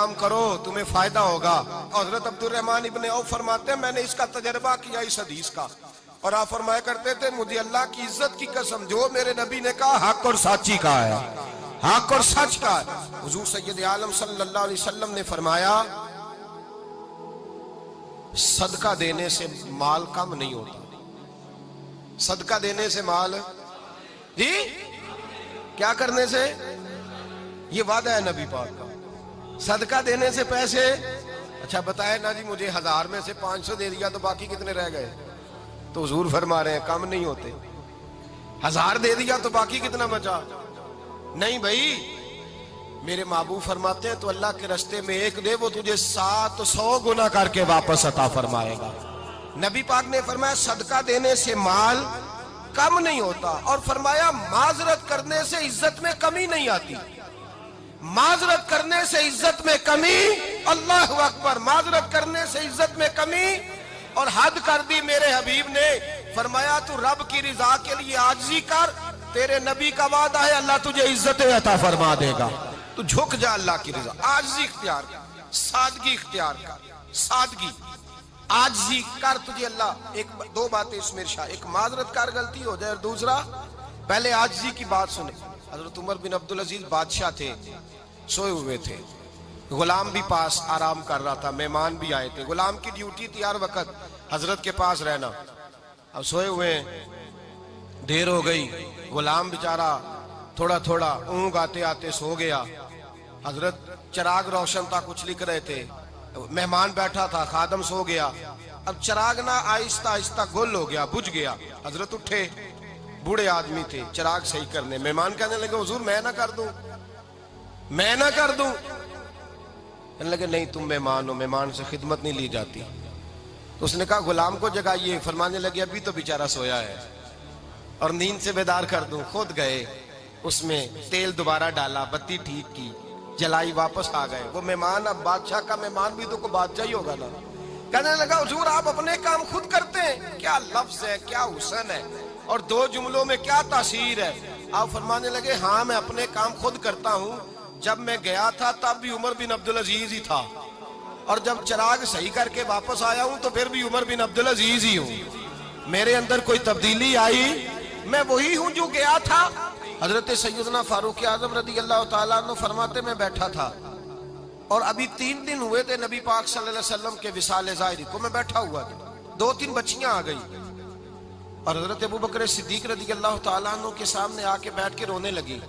काम करो, तुम्हें फायदा होगा। हजरत अब्दुर्रहमान इब्ने औफ फरमाते हैं मैंने इसका तजर्बा किया इस हदीस का, और आप फरमाया करते थे मुझे अल्लाह की इज्जत की कसम जो मेरे नबी ने कहा हक और साची का है, हक और सच का है। हुजूर सैयद आलम सल्लल्लाहु अलैहि वसल्लम ने फरमाया सदका देने से माल कम नहीं होता, सदका देने से माल जी क्या करने से, ये वादा है नबी पाक का, सदका देने से पैसे। अच्छा बताए ना जी मुझे 1000 में से 500 दे दिया तो बाकी कितने रह गए, तो हुजूर फरमा रहे हैं कम नहीं होते। 1000 दे दिया तो बाकी कितना बचा, नहीं भाई मेरे महबूब फरमाते हैं तो अल्लाह के रास्ते में एक दे वो तुझे 700 गुना करके वापस अता फरमाएगा। नबी पाक ने फरमाया सदका देने से माल कम नहीं होता, और फरमाया माजरत करने से इज्जत में कमी नहीं आती, माजरत करने से इज्जत में कमी, अल्लाह अकबर, माजरत करने से इज्जत में कमी। और हद कर दी मेरे हबीब ने, फरमाया तू रब की रिजा के लिए आजिज़ी कर, तेरे नबी का वादा है अल्लाह तुझे इज्जतें अता फरमा देगा। तू झुक जा अल्लाह की रिजा, आजिज़ी इख्तियार कर, सादगी इख्तियार कर, सादगी आजिज़ी कर, तुझे अल्लाह एक दो बातें इसमें इरशाद, एक माजरत कर गलती हो जाए और दूसरा पहले आजिज़ी की बात सुने। हजरत उमर बिन अब्दुल अजीज बादशाह थे, सोए हुए थे, गुलाम भी पास आराम कर रहा था, मेहमान भी आए थे, गुलाम की ड्यूटी थी हर वक्त हजरत के पास रहना। अब सोए हुए देर हो गई, गुलाम बेचारा थोड़ा थोड़ा ऊँग आते आते सो गया। हजरत चिराग रोशन था, कुछ लिख रहे थे, मेहमान बैठा था, खादम सो गया। अब चिराग ना आहिस्ता आहिस्ता गुल हो गया, बुझ गया। हजरत उठे, बूढ़े आदमी थे, चिराग सही करने। मेहमान कहने लगे हुजूर मैं ना कर दूं, मैं ना कर दूं। कहने लगे नहीं तुम मेहमान हो, मेहमान से खिदमत नहीं ली जाती। तो उसने कहा गुलाम को जगाइए। फरमाने लगे अभी तो बेचारा सोया है और नींद से बेदार कर दूं। खुद गए, उसमें तेल दोबारा डाला, बत्ती ठीक की, जलाई, वापस आ गए। वो मेहमान, अब बादशाह का मेहमान भी तो को बादशाह ही होगा ना। कहने लगा हुजूर आप अपने काम खुद करते हैं, क्या लफ्ज है, क्या हुस्न है, और दो जुमलों में क्या तासीर है। आप फरमाने लगे हाँ मैं अपने काम खुद करता हूँ, जब मैं गया था तब भी उमर बिन अब्दुल अजीज ही था, और जब चिराग सही करके वापस आया हूँ तो फिर भी उमर बिन अब्दुल अजीज ही हूँ। मेरे अंदर कोई तब्दीली आई, मैं वही हूँ जो गया था। हजरत सैयदना फारूक आजम रदी अल्लाह तआला अन्हु फरमाते मैं बैठा था और अभी 3 दिन हुए थे नबी पाक सल्लल्लाहु अलैहि वसल्लम के विसाल ज़ाहिरी को, मैं बैठा हुआ था, 2-3 बच्चियां आ गई और हजरत अबू बकर सिद्दीक रदी अल्लाह तआला अन्हु के सामने आके बैठ के रोने लगी।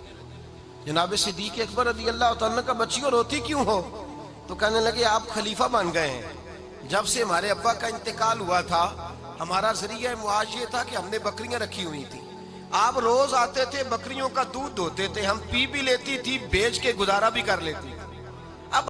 जनाब सिद्दीक अकबर रदी अल्लाह तआला का बच्चियों रोती क्यों हो? तो कहने लगे आप खलीफा बन गए हैं, जब से हमारे अब्बा का इंतकाल हुआ था हमारा जरिया मुआश ये था कि हमने बकरियां रखी हुई थी, आप रोज आते थे बकरियों का दूध धोते थे, हम पी भी लेती थी, बेच के गुजारा भी कर लेती।